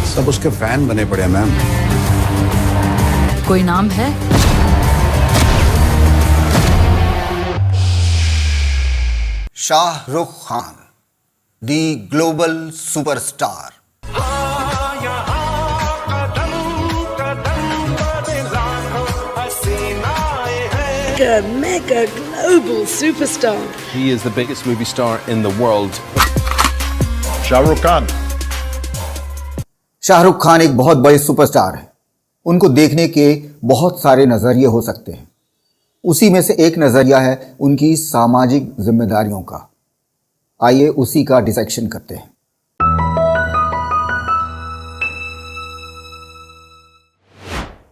सब उसके फैन बने पड़े हैं मैम। कोई नाम है? शाहरुख खान, दी global superstar. A mega global superstar. He is the biggest movie star in the world. Shahrukh Khan. Shahrukh Khan एक बहुत बड़े सुपरस्टार हैं। उनको देखने के बहुत सारे नजरिए हो सकते हैं। उसी में से एक नजरिया है उनकी सामाजिक जिम्मेदारियों का। आइए उसी का डिसेक्शन करते हैं।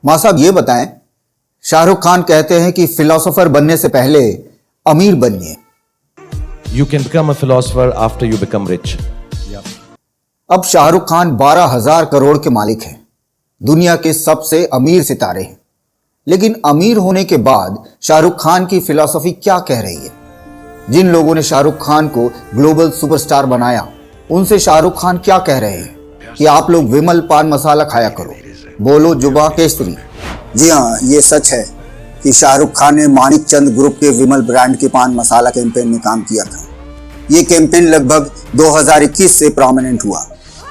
मां साहब ये बताएं, शाहरुख खान कहते हैं कि फिलोसोफर बनने से पहले अमीर बनिए। You can become a philosopher after you become rich. अब शाहरुख खान 12,000 करोड़ के मालिक हैं, दुनिया के सबसे अमीर सितारे हैं। लेकिन अमीर होने के बाद शाहरुख खान की फिलॉसफी क्या कह रही है? जिन लोगों ने शाहरुख खान को ग्लोबल सुपरस्टार बनाया, उनसे शाहरुख खान क्या कह रहे हैं कि आप लोग विमल पान मसाला खाया करो, बोलो जुबा केसरी। जी हाँ, ये सच है कि शाहरुख खान ने मानिक चंद ग्रुप के विमल ब्रांड के पान मसाला कैंपेन में काम किया था। ये कैंपेन लगभग 2021 से प्रोमिनेंट हुआ,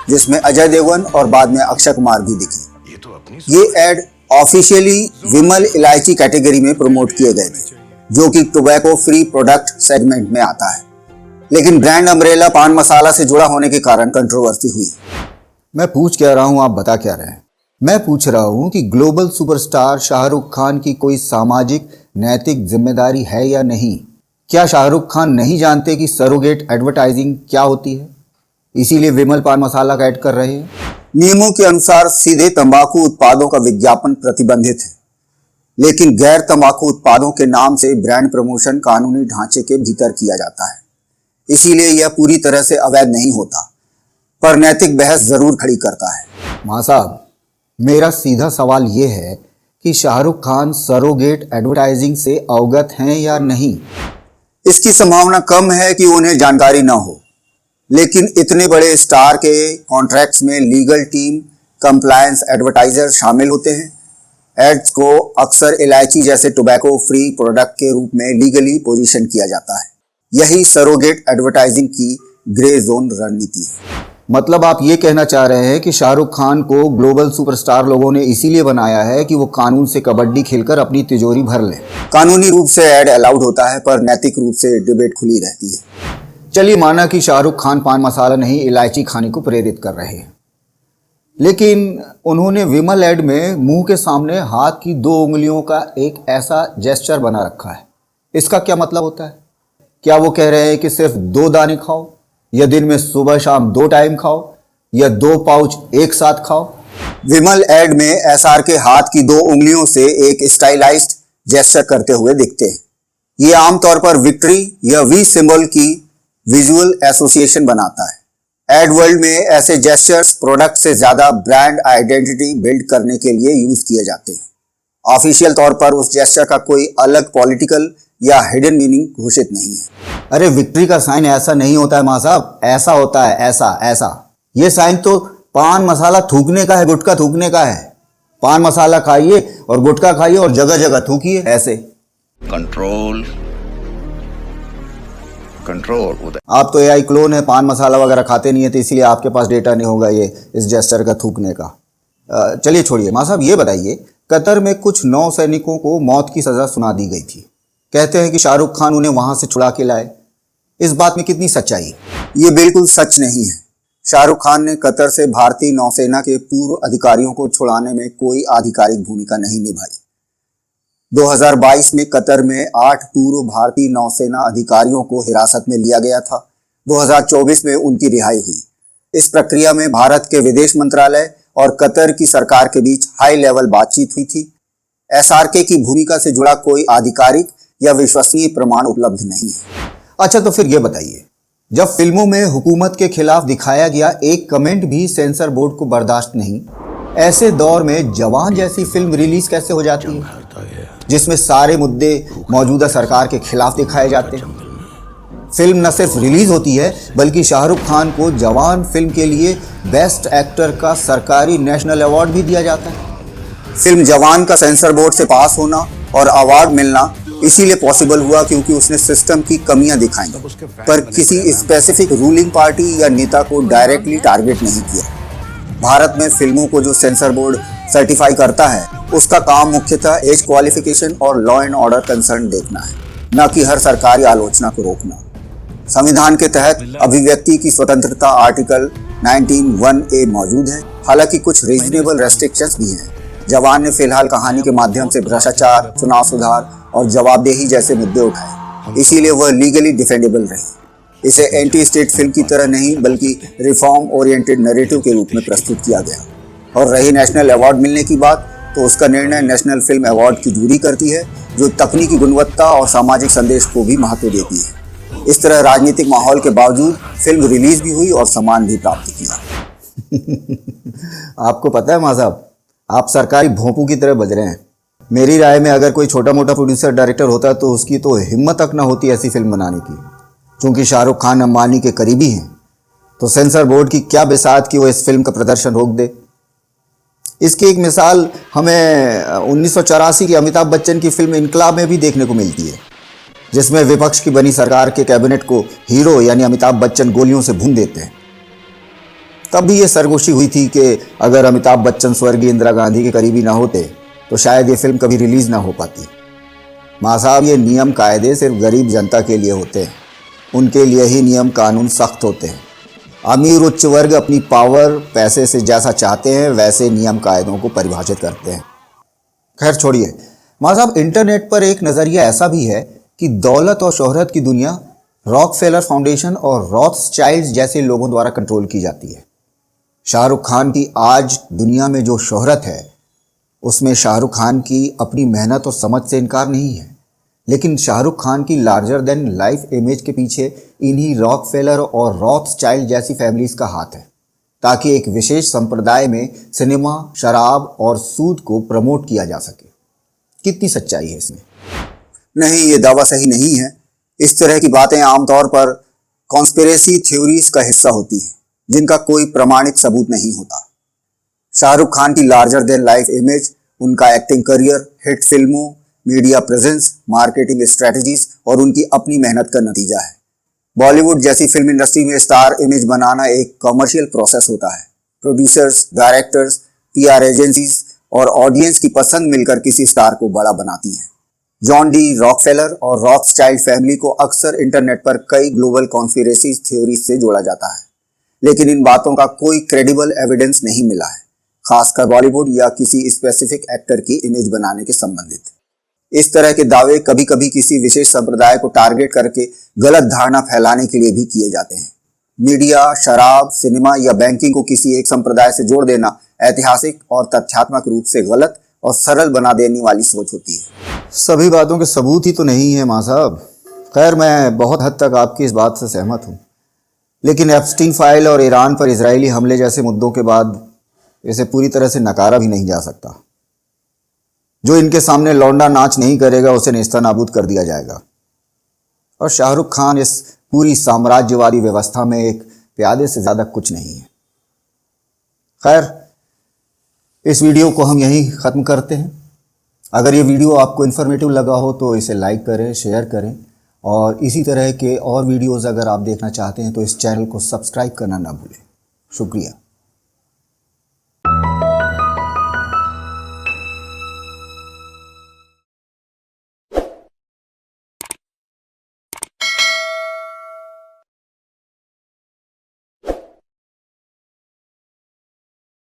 जिसमें अजय देवगन और बाद में अक्षय कुमार भी दिखे। ये एड ऑफिशियली विमल इलायची कैटेगरी में प्रमोट किए गए थे, जो कि टोबैको फ्री प्रोडक्ट सेगमेंट में आता है। लेकिन ब्रांड अम्ब्रेला पान मसाला से जुड़ा होने के कारण कंट्रोवर्सी हुई। मैं पूछ क्या रहा हूं, आप बता क्या रहे हैं? मैं पूछ रहा हूं कि ग्लोबल सुपरस्टार शाहरुख खान की कोई सामाजिक नैतिक जिम्मेदारी है या नहीं? क्या शाहरुख खान नहीं जानते कि सरोगेट एडवर्टाइजिंग क्या होती है, इसीलिए विमल पान मसाला का ऐड कर रहे हैं? नियमों के अनुसार सीधे तंबाकू उत्पादों का विज्ञापन प्रतिबंधित है, लेकिन गैर तंबाकू उत्पादों के नाम से ब्रांड प्रमोशन कानूनी ढांचे के भीतर किया जाता है। इसीलिए यह पूरी तरह से अवैध नहीं होता, पर नैतिक बहस जरूर खड़ी करता है। मां साहब, मेरा सीधा सवाल यह है कि शाहरुख खान सरोगेट एडवर्टाइजिंग से अवगत हैं या नहीं? इसकी संभावना कम है कि उन्हें जानकारी न हो, लेकिन इतने बड़े स्टार के कॉन्ट्रैक्ट्स में लीगल टीम, कंप्लायंस एडवर्टाइजर शामिल होते हैं। एड्स को अक्सर इलायची जैसे टोबैको फ्री प्रोडक्ट के रूप में लीगली पोजीशन किया जाता है। यही सरोगेट एडवर्टाइजिंग की ग्रे जोन रणनीति है। मतलब आप ये कहना चाह रहे हैं कि शाहरुख खान को ग्लोबल सुपरस्टार लोगों ने इसीलिए बनाया है कि वो कानून से कबड्डी खेलकर अपनी तिजोरी भर लें। कानूनी रूप से ऐड अलाउड होता है, पर नैतिक रूप से डिबेट खुली रहती है। चलिए माना कि शाहरुख खान पान मसाला नहीं इलायची खाने को प्रेरित कर रहे हैं, लेकिन उन्होंने विमल एड में मुंह के सामने हाथ की 2 उंगलियों का एक ऐसा जेस्चर बना रखा है। इसका क्या मतलब होता है? क्या वो कह रहे हैं कि सिर्फ 2 दाने खाओ, या दिन में सुबह शाम 2 टाइम खाओ, या 2 पाउच एक साथ खाओ? विमल एड में एसआर के हाथ की 2 उंगलियों से एक स्टाइलाइज्ड जेस्चर करते हुए दिखते हैं। ये आमतौर पर विक्ट्री या वी सिंबल की विजुअल एसोसिएशन बनाता है। एड वर्ल्ड में ऐसे जेस्चर्स प्रोडक्ट से ज्यादा ब्रांड आइडेंटिटी बिल्ड करने के लिए यूज किए जाते हैं। ऑफिशियल तौर पर उस जेस्चर का कोई अलग पॉलिटिकल या हिडन मीनिंग घोषित नहीं है। अरे विक्ट्री का साइन ऐसा नहीं होता है मां साहब, ऐसा होता है, ऐसा। ये साइन तो पान मसाला थूकने का है, गुटखा थूकने का है। पान मसाला खाइए और गुटखा खाइए और जगह जगह थूकिए ऐसे। कंट्रोल। आप तो एआई क्लोन है, पान मसाला वगैरह खाते नहीं है, तो इसीलिए आपके पास डेटा नहीं होगा ये इस जेस्चर का थूकने का। चलिए छोड़िए मां साहब, ये बताइए, कतर में कुछ नौसैनिकों को मौत की सजा सुना दी गई थी। कहते हैं कि शाहरुख खान उन्हें वहां से छुड़ा के लाए। इस बात में कितनी सच्चाई है? ये बिल्कुल सच नहीं है। शाहरुख खान ने कतर से भारतीय नौसेना के पूर्व अधिकारियों को छुड़ाने में कोई आधिकारिक भूमिका नहीं निभाई। 2022 में कतर में 8 पूर्व भारतीय नौसेना अधिकारियों को हिरासत में लिया गया था। 2024 में उनकी रिहाई हुई। इस प्रक्रिया में भारत के विदेश मंत्रालय और कतर की सरकार के बीच हाई लेवल बातचीत हुई थी। एसआरके की भूमिका से जुड़ा कोई आधिकारिक या विश्वसनीय प्रमाण उपलब्ध नहीं है। अच्छा, तो फिर यह बताइए, जब फिल्मों में हुकूमत के खिलाफ दिखाया गया एक कमेंट भी सेंसर बोर्ड को बर्दाश्त नहीं, ऐसे दौर में जवान जैसी फिल्म रिलीज कैसे हो जाती है, जिसमें सारे मुद्दे मौजूदा सरकार के खिलाफ दिखाए जाते हैं? फिल्म न सिर्फ रिलीज होती है बल्कि शाहरुख खान को जवान फिल्म के लिए बेस्ट एक्टर का सरकारी नेशनल अवार्ड भी दिया जाता है। फिल्म जवान का सेंसर बोर्ड से पास होना और अवार्ड मिलना इसीलिए पॉसिबल हुआ क्योंकि उसने सिस्टम की कमियां दिखाई, पर किसी स्पेसिफिक रूलिंग पार्टी या नेता को डायरेक्टली टारगेट नहीं किया। भारत में फिल्मों को जो सेंसर बोर्ड सर्टिफाई करता है उसका काम मुख्यतः एज क्वालिफिकेशन और लॉ एंड ऑर्डर कंसर्न देखना है, न कि हर सरकारी आलोचना को रोकना। संविधान के तहत अभिव्यक्ति की स्वतंत्रता आर्टिकल 19(1)(a) मौजूद है, हालांकि कुछ रीजनेबल रेस्ट्रिक्शंस भी हैं। जवान ने फिलहाल कहानी के माध्यम से भ्रष्टाचार, चुनाव सुधार और जवाबदेही जैसे मुद्दे उठाए, इसीलिए वह लीगली डिफेंडेबल रही। इसे एंटी स्टेट फिल्म की तरह नहीं बल्कि रिफॉर्म ओरिएंटेड नैरेटिव के रूप में प्रस्तुत किया गया। और रही नेशनल अवार्ड मिलने की बात, तो उसका निर्णय नेशनल फिल्म अवार्ड की जूरी करती है, जो तकनीकी गुणवत्ता और सामाजिक संदेश को भी महत्व देती है। इस तरह राजनीतिक माहौल के बावजूद फिल्म रिलीज भी हुई और सम्मान भी प्राप्त किया। आपको पता है मां साहब, आप सरकारी भोंपू की तरह बज रहे हैं। मेरी राय में अगर कोई छोटा मोटा प्रोड्यूसर डायरेक्टर होता तो उसकी तो हिम्मत तक ना होती ऐसी फिल्म बनाने की। चूंकि शाहरुख खान अंबानी के करीबी हैं, तो सेंसर बोर्ड की क्या बिसात कि वो इस फिल्म का प्रदर्शन रोक दे। इसकी एक मिसाल हमें 1984 की अमिताभ बच्चन की फिल्म इनकलाब में भी देखने को मिलती है, जिसमें विपक्ष की बनी सरकार के कैबिनेट को हीरो यानी अमिताभ बच्चन गोलियों से भून देते हैं। तब भी ये सरगोशी हुई थी कि अगर अमिताभ बच्चन स्वर्गीय इंदिरा गांधी के करीबी ना होते तो शायद ये फिल्म कभी रिलीज ना हो पाती। मां साहब, ये नियम कायदे सिर्फ गरीब जनता के लिए होते हैं, उनके लिए ही नियम कानून सख्त होते हैं। अमीर उच्च वर्ग अपनी पावर पैसे से जैसा चाहते हैं वैसे नियम कायदों को परिभाषित करते हैं। खैर छोड़िए मां साहब, इंटरनेट पर एक नज़रिया ऐसा भी है कि दौलत और शोहरत की दुनिया रॉकफेलर फाउंडेशन और रॉथस्चाइल्ड जैसे लोगों द्वारा कंट्रोल की जाती है। शाहरुख खान की आज दुनिया में जो शोहरत है उसमें शाहरुख खान की अपनी मेहनत और समझ से इनकार नहीं है, लेकिन शाहरुख खान की लार्जर देन लाइफ इमेज के पीछे इन्हीं रॉकफेलर और रॉथस्चाइल्ड जैसी फैमिलीज का हाथ है, ताकि एक विशेष संप्रदाय में सिनेमा, शराब और सूद को प्रमोट किया जा सके। कितनी सच्चाई है इसमें? नहीं, ये दावा सही नहीं है। इस तरह की बातें आमतौर पर कॉन्स्पिरेसी थ्योरीज का हिस्सा होती हैं, जिनका कोई प्रमाणिक सबूत नहीं होता। शाहरुख खान की लार्जर देन लाइफ इमेज, उनका एक्टिंग करियर, हिट फिल्मों, मीडिया प्रेजेंस, मार्केटिंग स्ट्रेटजीज और उनकी अपनी मेहनत का नतीजा है। बॉलीवुड जैसी फिल्म इंडस्ट्री में स्टार इमेज बनाना एक कमर्शियल प्रोसेस होता है। प्रोड्यूसर्स, डायरेक्टर्स, पीआर एजेंसीज और ऑडियंस की पसंद मिलकर किसी स्टार को बड़ा बनाती हैं। जॉन डी रॉकफेलर और रॉथस्चाइल्ड फैमिली को अक्सर इंटरनेट पर कई ग्लोबल कॉन्स्पिरेसी थ्योरीज से जोड़ा जाता है, लेकिन इन बातों का कोई क्रेडिबल एविडेंस नहीं मिला है, खासकर बॉलीवुड या किसी स्पेसिफिक एक्टर की इमेज बनाने के संबंधित। इस तरह के दावे कभी कभी किसी विशेष संप्रदाय को टारगेट करके गलत धारणा फैलाने के लिए भी किए जाते हैं। मीडिया, शराब, सिनेमा या बैंकिंग को किसी एक संप्रदाय से जोड़ देना ऐतिहासिक और तथ्यात्मक रूप से गलत और सरल बना देने वाली सोच होती है। सभी बातों के सबूत ही तो नहीं है मां साहब। खैर, मैं बहुत हद तक आपकी इस बात से सहमत हूँ, लेकिन एप्स्टीन फाइल और ईरान पर इजरायली हमले जैसे मुद्दों के बाद इसे पूरी तरह से नकारा भी नहीं जा सकता। जो इनके सामने लौंडा नाच नहीं करेगा उसे नेस्तनाबूद कर दिया जाएगा। और शाहरुख खान इस पूरी साम्राज्यवादी व्यवस्था में एक प्यादे से ज़्यादा कुछ नहीं है। खैर, इस वीडियो को हम यहीं ख़त्म करते हैं। अगर ये वीडियो आपको इन्फॉर्मेटिव लगा हो तो इसे लाइक करें, शेयर करें, और इसी तरह के और वीडियोज़ अगर आप देखना चाहते हैं तो इस चैनल को सब्सक्राइब करना ना भूलें। शुक्रिया।